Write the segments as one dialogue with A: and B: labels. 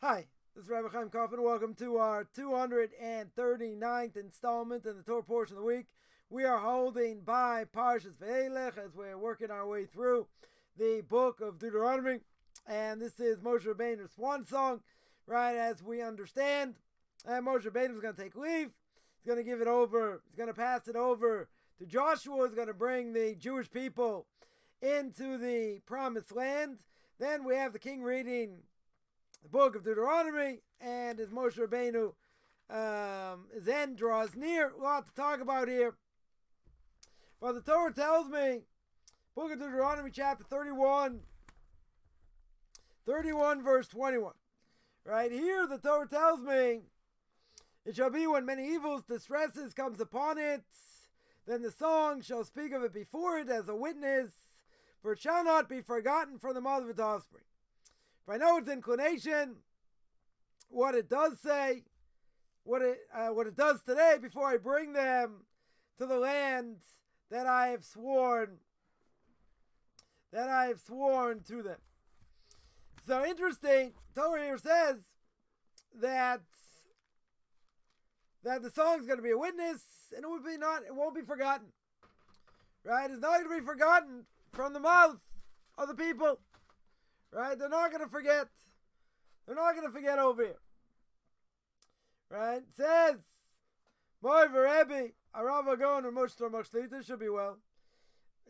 A: Hi, this is Rabbi Chaim Kaufman. Welcome to our 239th installment in the Torah portion of the week. We are holding by Parshas Vayelech as we're working our way through the book of Deuteronomy. And this is Moshe Rabbeinu's swan song, right, as we understand. And Moshe Rabbeinu is going to take leave. He's going to give it over. He's going to pass it over to Joshua. He's going to bring the Jewish people into the promised land. Then we have the king reading the book of Deuteronomy, and as Moshe Rabbeinu his end draws near, a lot to talk about here. But the Torah tells me, book of Deuteronomy chapter 31 verse 21. Right here the Torah tells me, it shall be when many evils, distresses comes upon it, then the song shall speak of it before it as a witness, for it shall not be forgotten from the mouth of its offspring. If I know its inclination, what it does say, what it does today, before I bring them to the land that I have sworn to them. So interesting, Torah here says that the song is going to be a witness, and it won't be forgotten. Right? It's not going to be forgotten from the mouth of the people. Right? They're not going to forget. They're not going to forget over here. Right? It says, Moiv Rebbe, Arav Agon, or Moshe Shlita, should be well.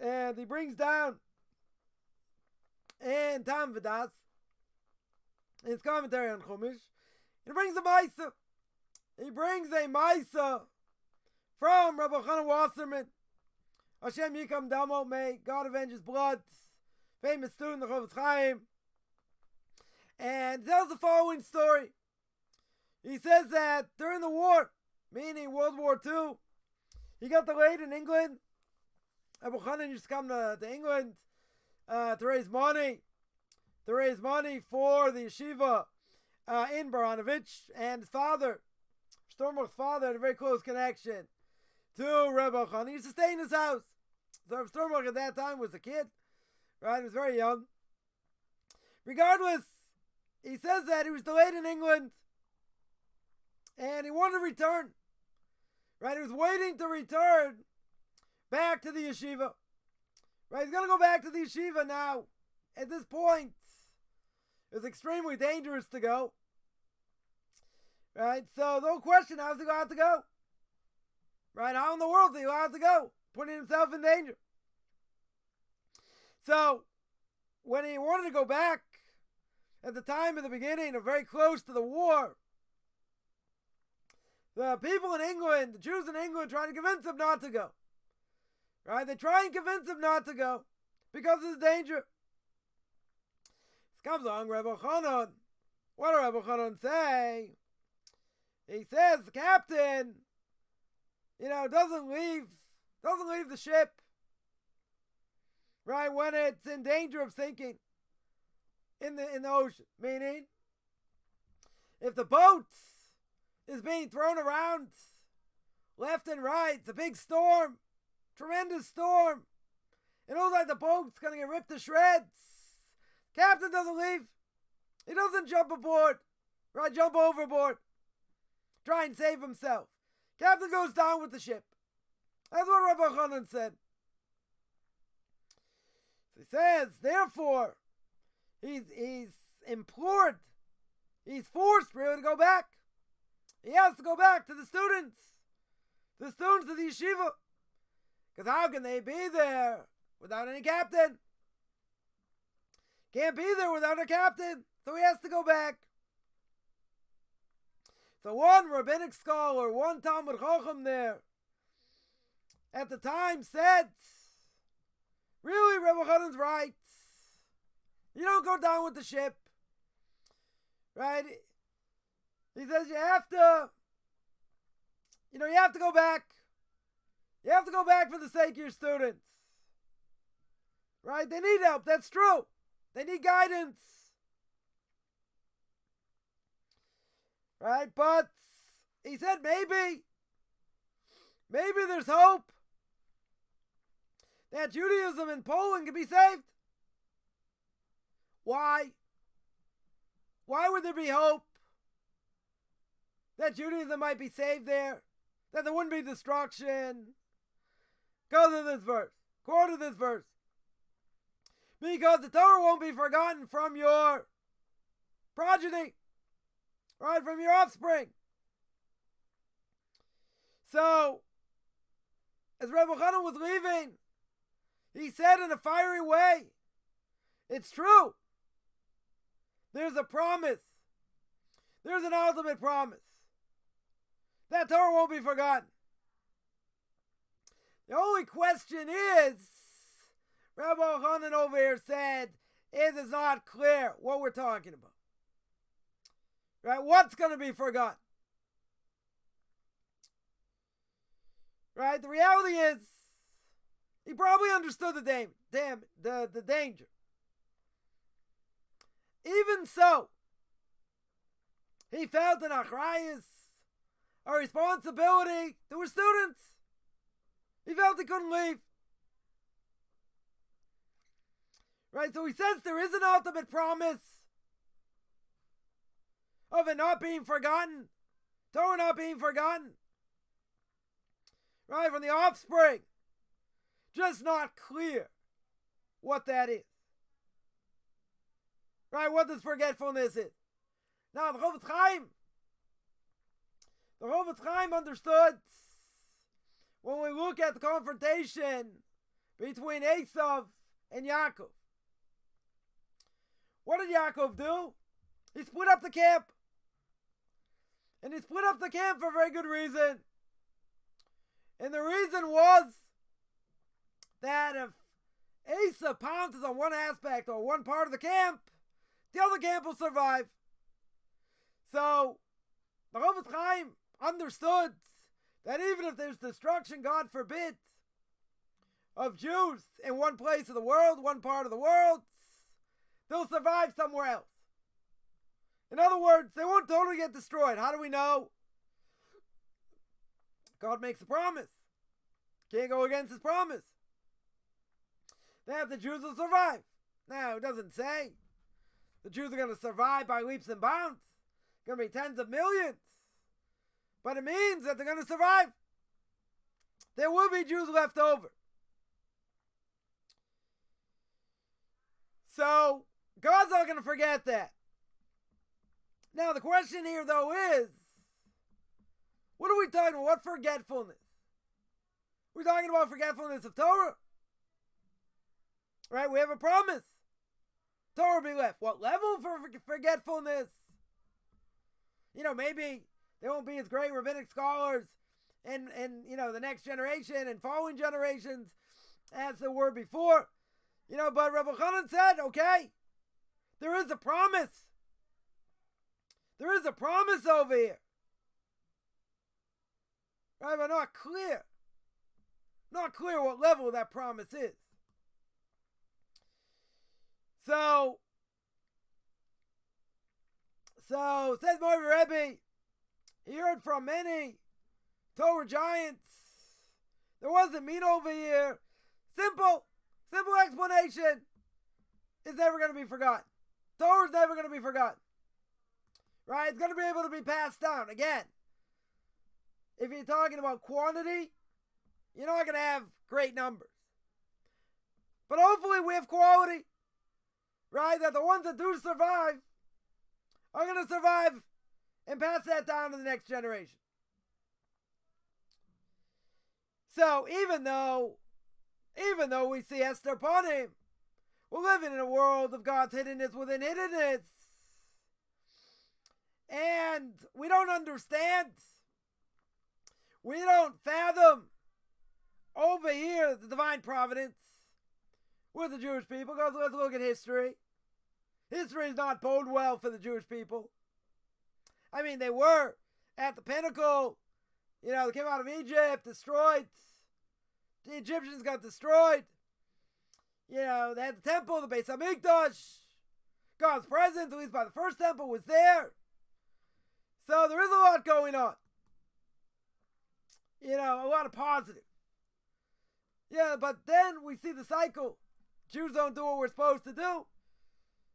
A: And he brings down and Tam Vadas, in his commentary on Chumash, he brings a Maisa. He brings a Maisa from Rabbi Chanan Wasserman. Hashem Yikam Damo, may God avenge his blood. Famous student of Chofetz Chaim. And tells the following story. He says that during the war, meaning World War II, he got delayed in England. Abu Chanan used to come to England to raise money for the yeshiva in Baranovich. And his father, Stormach's father, had a very close connection to Rebbe Chanan. He used to stay in his house. So Stormach at that time was a kid, right? He was very young. Regardless, he says that he was delayed in England and he wanted to return. Right? He was waiting to return back to the yeshiva. Right? He's going to go back to the yeshiva now. At this point, it was extremely dangerous to go. Right? So, no question, how's he allowed to go? Right? How in the world is he allowed to go? Putting himself in danger. So, when he wanted to go back, at the time of the beginning, or very close to the war, the people in England, the Jews in England, trying to convince him not to go. Right? They try and convince him not to go because of the danger. This comes along Rebbe Chanan. What does Rebbe Chanan say? He says the captain, doesn't leave the ship, right, when it's in danger of sinking in the ocean. Meaning, if the boat is being thrown around left and right, it's a big storm, tremendous storm, it looks like the boat's going to get ripped to shreds, captain doesn't leave. He doesn't jump aboard, right, jump overboard, try and save himself. Captain goes down with the ship. That's what Rabbi Chanan said. So he says, therefore, he's implored, he's forced really to go back. He has to go back to the students of the yeshiva. Because how can they be there without any captain? Can't be there without a captain, so he has to go back. So one rabbinic scholar, one Talmud Chacham there, at the time said, really, Rebbe Chanan's right. You don't go down with the ship. Right? He says you have to go back. You have to go back for the sake of your students. Right? They need help. That's true. They need guidance. Right? But he said maybe there's hope that Judaism in Poland can be saved. Why? why would there be hope that Judaism might be saved there? That there wouldn't be destruction? Go to this verse. Quote this verse. Because the Torah won't be forgotten from your progeny, right? From your offspring. So, as Rebbe Chanan was leaving, he said in a fiery way, it's true. There's a promise. There's an ultimate promise. That Torah won't be forgotten. The only question is, Rabbi Chanan over here said, it's not clear what we're talking about. Right? What's going to be forgotten? Right? The reality is, he probably understood the danger. Even so, he felt an achrayus, a responsibility to his students. He felt he couldn't leave. Right? So he says there is an ultimate promise of it not being forgotten, Torah not being forgotten. Right? From the offspring. Just not clear what that is. Right? What this forgetfulness is. Now, the Chofetz Chaim understood when we look at the confrontation between Esav and Yaakov. What did Yaakov do? He split up the camp. And he split up the camp for a very good reason. And the reason was that if Esav pounces on one aspect or one part of the camp, the other camp will survive. So, the Chofetz Chaim understood that even if there's destruction, God forbid, of Jews in one place of the world, one part of the world, they'll survive somewhere else. In other words, they won't totally get destroyed. How do we know? God makes a promise. Can't go against his promise. That the Jews will survive. Now, it doesn't say the Jews are going to survive by leaps and bounds. It's going to be tens of millions. But it means that they're going to survive. There will be Jews left over. So, God's not going to forget that. Now, the question here, though, is, what are we talking about? What forgetfulness? We're talking about forgetfulness of Torah. Right? We have a promise. Torah will be left. What level for forgetfulness? You know, maybe there won't be as great rabbinic scholars in the next generation and following generations as there were before. You know, but Rabbi Chanan said, okay, there is a promise. There is a promise over here. Right, but not clear. Not clear what level that promise is. So says Moira Rebbe, he heard from many Torah giants. There wasn't mean over here. Simple explanation. It's never going to be forgotten. Torah's never going to be forgotten. Right? It's going to be able to be passed down. Again, if you're talking about quantity, you're not going to have great numbers. But hopefully we have quality. Right? That the ones that do survive are going to survive and pass that down to the next generation. So even though we see Esther upon him, we're living in a world of God's hiddenness within hiddenness. And we don't understand. We don't fathom over here the divine providence with the Jewish people. Because let's look at history. History does not bode well for the Jewish people. I mean, they were at the pinnacle. You know, they came out of Egypt, destroyed. The Egyptians got destroyed. You know, they had the temple, the Beis Hamikdash. God's presence, at least by the first temple, was there. So there is a lot going on. You know, a lot of positive. Yeah, but then we see the cycle. Jews don't do what we're supposed to do.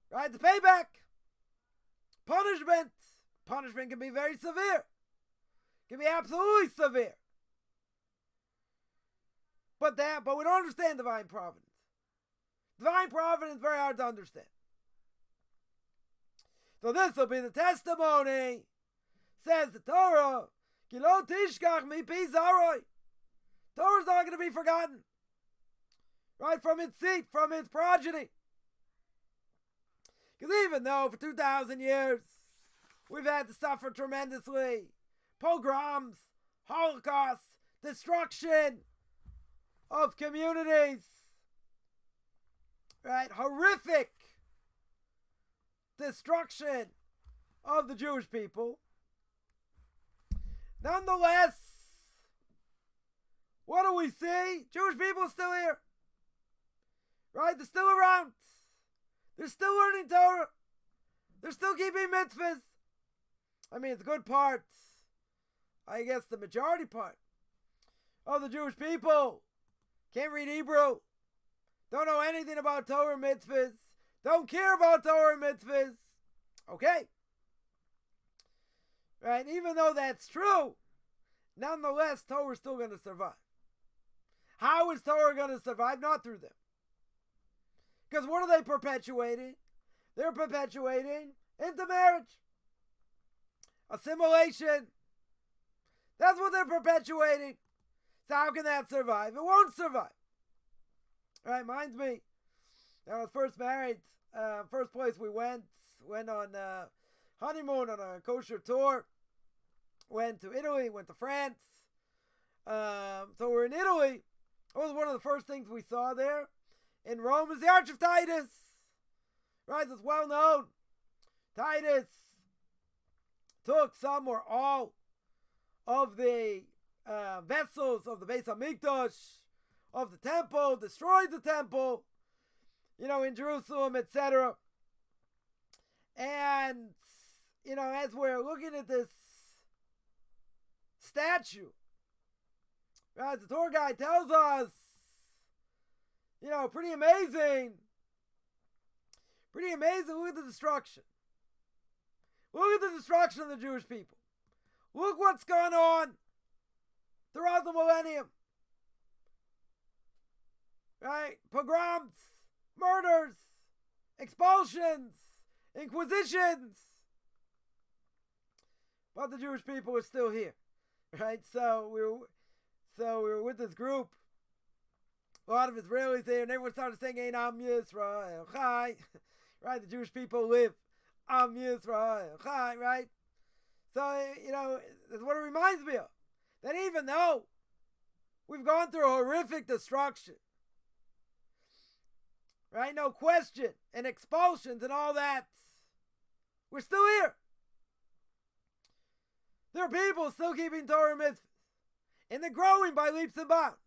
A: Right? The payback. punishment. Punishment can be very severe. Can be absolutely severe. But we don't understand divine providence. Divine providence is very hard to understand. So this will be the testimony. Says the Torah, Kilo tishkach mipi zaroi. Torah's not going to be forgotten. Right, from its seed, from its progeny. Because even though for 2,000 years we've had to suffer tremendously, pogroms, holocausts, destruction of communities, right, horrific destruction of the Jewish people, nonetheless, what do we see? Jewish people are still here. Right? They're still around. They're still learning Torah. They're still keeping mitzvahs. I mean, it's a good part. I guess the majority part of the Jewish people can't read Hebrew. Don't know anything about Torah mitzvahs. Don't care about Torah mitzvahs. Okay. Right? Even though that's true, nonetheless, Torah is still going to survive. How is Torah going to survive? Not through them. Because what are they perpetuating? They're perpetuating intermarriage. Assimilation. That's what they're perpetuating. So how can that survive? It won't survive. All right, reminds me, when I was first married, first place we went on honeymoon on a kosher tour. Went to Italy, went to France. So we're in Italy. It was one of the first things we saw there. In Rome is the Arch of Titus. Right, it's well known. Titus took some or all of the vessels of the Beis Hamikdash, of the temple, destroyed the temple, in Jerusalem, etc. And, as we're looking at this statue, right, the tour guide tells us, pretty amazing. Pretty amazing. Look at the destruction. Look at the destruction of the Jewish people. Look what's gone on throughout the millennium. Right? Pogroms, murders, expulsions, inquisitions. But the Jewish people are still here. Right? So we were with this group. A lot of Israelis there, and everyone started singing Am Yisrael Chai. Right? The Jewish people live. Am Yisrael Chai, right? So, that's what it reminds me of. That even though we've gone through horrific destruction, right? No question, and expulsions and all that, we're still here. There are people still keeping Torah mitzvahs, and they're growing by leaps and bounds.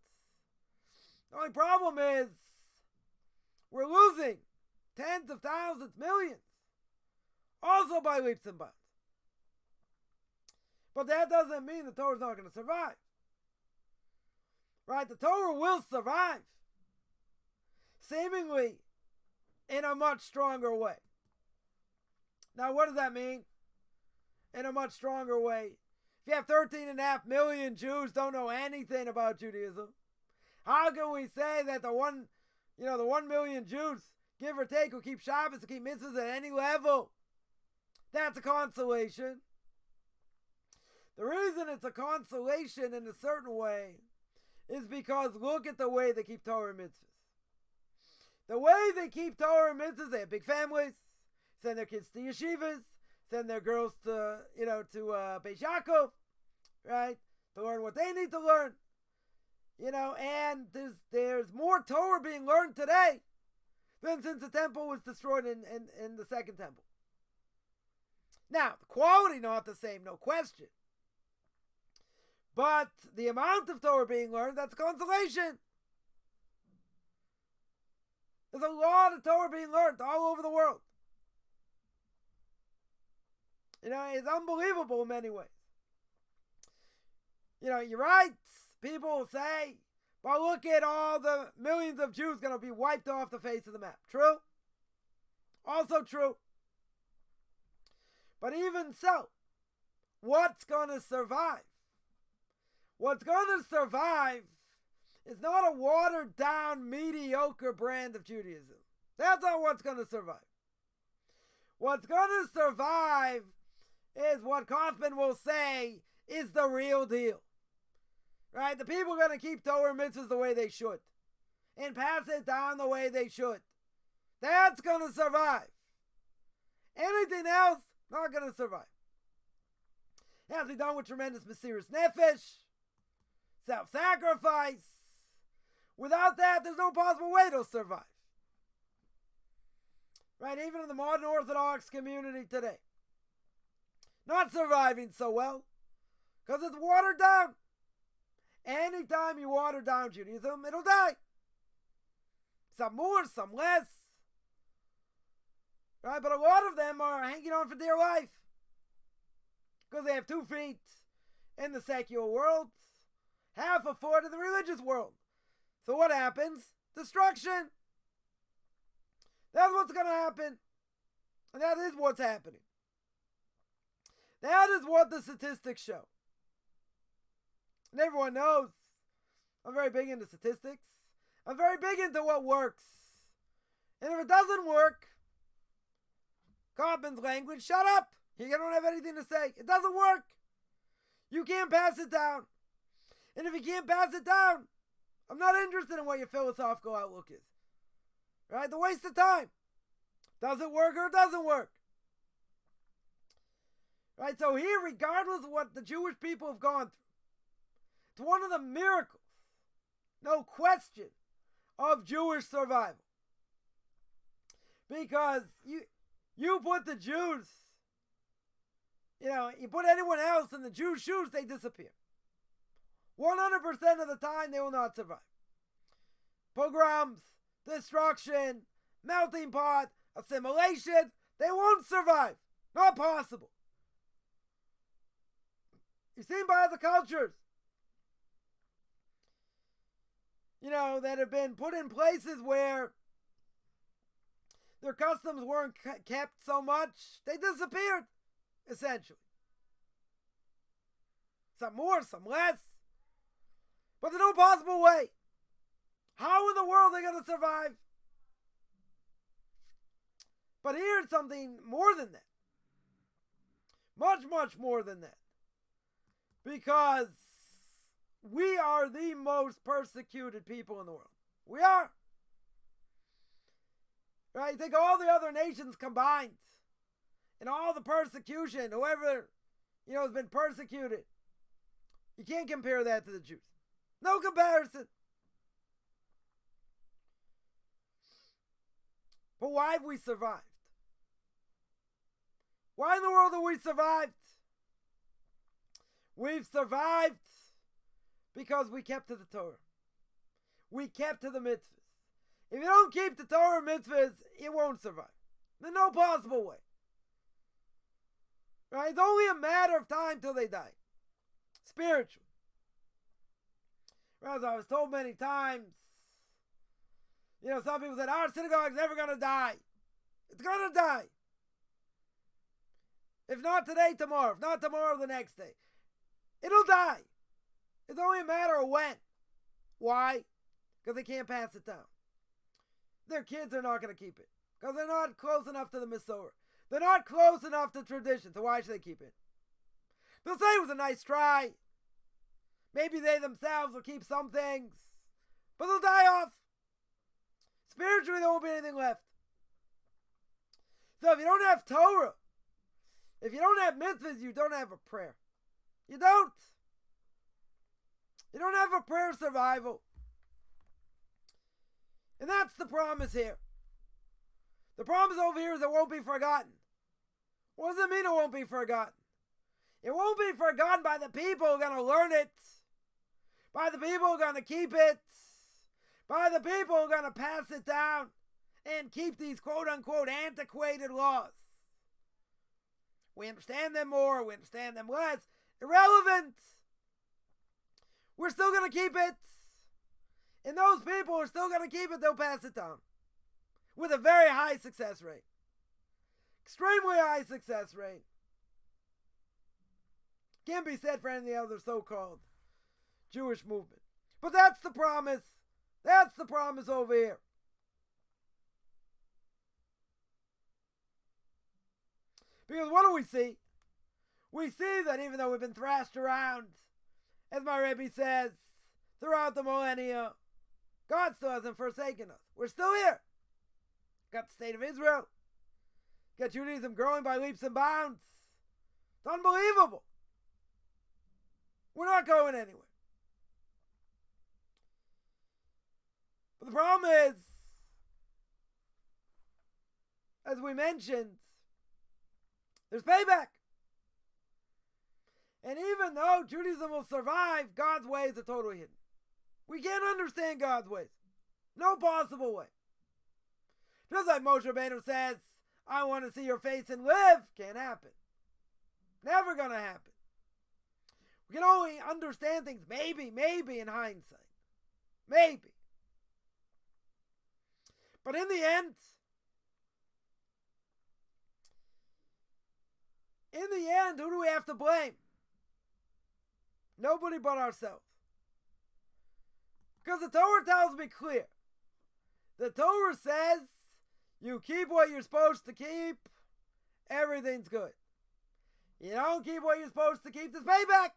A: The only problem is we're losing tens of thousands, millions, also by leaps and bounds. But that doesn't mean the Torah is not going to survive. Right? The Torah will survive, seemingly in a much stronger way. Now, what does that mean? In a much stronger way. If you have 13.5 million Jews don't know anything about Judaism, how can we say that the 1 million Jews, give or take, who keep Shabbos, who keep mitzvahs at any level, that's a consolation? The reason it's a consolation in a certain way is because look at the way they keep Torah mitzvahs. The way they keep Torah mitzvahs, they have big families, send their kids to yeshivas, send their girls to Beis Yaakov, right, to learn what they need to learn. And there's more Torah being learned today than since the temple was destroyed in the second temple. Now, the quality not the same, no question. But the amount of Torah being learned, that's a consolation. There's a lot of Torah being learned all over the world. It's unbelievable in many ways. You're right. People will say, but look at all the millions of Jews going to be wiped off the face of the map. True? Also true. But even so, what's going to survive? What's going to survive is not a watered down, mediocre brand of Judaism. That's not what's going to survive. What's going to survive is what Kaufman will say is the real deal. Right? The people are going to keep Torah mitzvahs the way they should and pass it down the way they should. That's going to survive. Anything else, not going to survive. It has to be done with tremendous Mesiras Nefesh, self-sacrifice. Without that, there's no possible way to survive. Right? Even in the modern Orthodox community today. Not surviving so well because it's watered down. Anytime you water down Judaism, it'll die. Some more, some less. Right? But a lot of them are hanging on for dear life because they have 2 feet in the secular world, half a foot in the religious world. So what happens? Destruction. That's what's going to happen. And that is what's happening. That is what the statistics show. And everyone knows I'm very big into statistics. I'm very big into what works. And if it doesn't work, Kaufman's language, shut up. You don't have anything to say. It doesn't work. You can't pass it down. And if you can't pass it down, I'm not interested in what your philosophical outlook is. Right? The waste of time. Does it work or it doesn't work? Right? So here, regardless of what the Jewish people have gone through, it's one of the miracles, no question, of Jewish survival. Because you put the Jews, you put anyone else in the Jews' shoes, they disappear. 100% of the time, they will not survive. Pogroms, destruction, melting pot, assimilation, they won't survive. Not possible. You've seen by other cultures, that have been put in places where their customs weren't kept so much, they disappeared, essentially. Some more, some less. But there's no possible way. How in the world are they going to survive? But here's something more than that. Much, much more than that. Because we are the most persecuted people in the world. We are. Right? Think all the other nations combined. And all the persecution, whoever, has been persecuted. You can't compare that to the Jews. No comparison. But why have we survived? Why in the world have we survived? We've survived because we kept to the Torah. We kept to the mitzvahs. If you don't keep the Torah mitzvahs, it won't survive. There's no possible way. Right? It's only a matter of time till they die. Spiritually. As I was told many times, some people said, our synagogue's never going to die. It's going to die. If not today, tomorrow. If not tomorrow, the next day. It'll die. It's only a matter of when. Why? Because they can't pass it down. Their kids are not going to keep it. Because they're not close enough to the Masorah. They're not close enough to tradition. So why should they keep it? They'll say it was a nice try. Maybe they themselves will keep some things. But they'll die off. Spiritually, there won't be anything left. So if you don't have Torah, if you don't have mitzvahs, you don't have a prayer. You don't. You don't have a prayer survival. And that's the promise here. The promise over here is it won't be forgotten. What does it mean it won't be forgotten? It won't be forgotten by the people who are going to learn it. By the people who are going to keep it. By the people who are going to pass it down and keep these quote-unquote antiquated laws. We understand them more, we understand them less. Irrelevant. We're still going to keep it. And those people who are still going to keep it, they'll pass it down. With a very high success rate. Extremely high success rate. Can't be said for any other so-called Jewish movement. But that's the promise. That's the promise over here. Because what do we see? We see that even though we've been thrashed around, as my Rebbe says, throughout the millennia, God still hasn't forsaken us. We're still here. Got the state of Israel. Got Judaism growing by leaps and bounds. It's unbelievable. We're not going anywhere. But the problem is, as we mentioned, there's payback. And even though Judaism will survive, God's ways are totally hidden. We can't understand God's ways. No possible way. Just like Moshe Rabbeinu says, I want to see your face and live. Can't happen. Never going to happen. We can only understand things maybe in hindsight. Maybe. But in the end, who do we have to blame? Nobody but ourselves. Because the Torah tells me clear. The Torah says, you keep what you're supposed to keep, everything's good. You don't keep what you're supposed to keep, there's payback.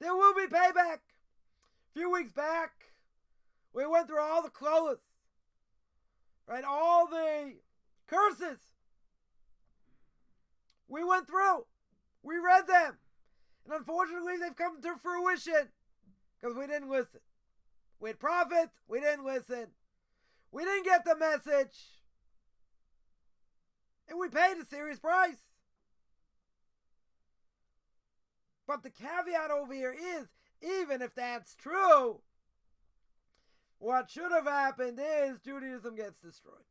A: There will be payback. A few weeks back, we went through all the klolos, right? All the curses. We went through. We read them. And unfortunately, they've come to fruition because we didn't listen. We had prophets. We didn't listen. We didn't get the message. And we paid a serious price. But the caveat over here is, even if that's true, what should have happened is Judaism gets destroyed.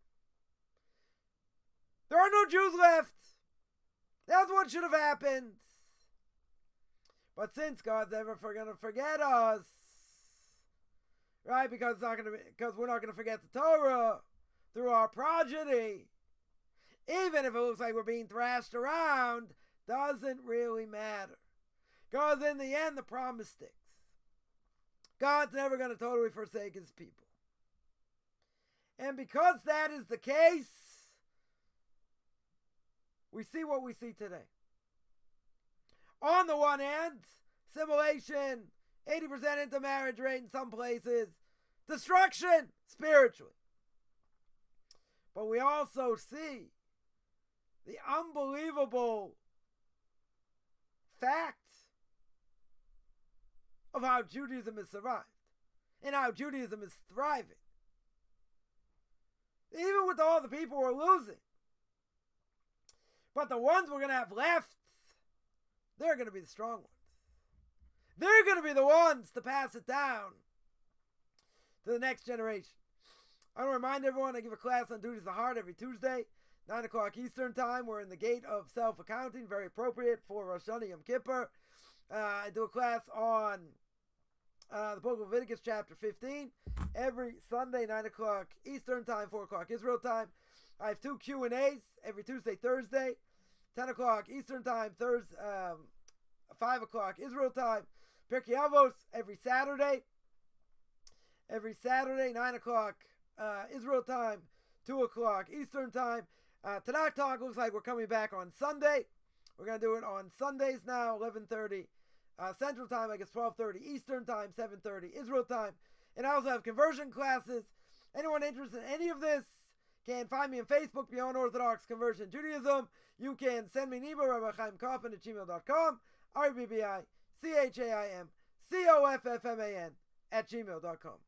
A: There are no Jews left. That's what should have happened. But since God's never going to forget us, right? Because we're not going to forget the Torah through our progeny. Even if it looks like we're being thrashed around, doesn't really matter. Because in the end, the promise sticks. God's never going to totally forsake his people. And because that is the case, we see what we see today. On the one hand, assimilation, 80% intermarriage rate in some places, destruction spiritually. But we also see the unbelievable fact of how Judaism has survived and how Judaism is thriving. Even with all the people we're losing. But the ones we're going to have left, they're going to be the strong ones. They're going to be the ones to pass it down to the next generation. I want to remind everyone I give a class on Duties of the Heart every Tuesday, 9 o'clock Eastern Time. We're in the gate of self-accounting, very appropriate for Rosh Hashanah Yom Kippur. I do a class on the book of Leviticus chapter 15 every Sunday, 9 o'clock Eastern Time, 4 o'clock Israel Time. I have 2 Q&As every Tuesday, Thursday, 10 o'clock Eastern Time, 5 o'clock Israel Time. Pirkei Avos every Saturday. Every Saturday, 9 o'clock Israel Time, 2 o'clock Eastern Time. Tanakh Talk looks like we're coming back on Sunday. We're going to do it on Sundays now, 11:30 Central Time, I guess 12:30 Eastern Time, 7:30 Israel Time. And I also have conversion classes. Anyone interested in any of this can find me on Facebook, Beyond Orthodox Conversion Judaism. You can send me an email, rabbichaimkaufman@gmail.com, RBBICHAIMCOFFMAN @gmail.com.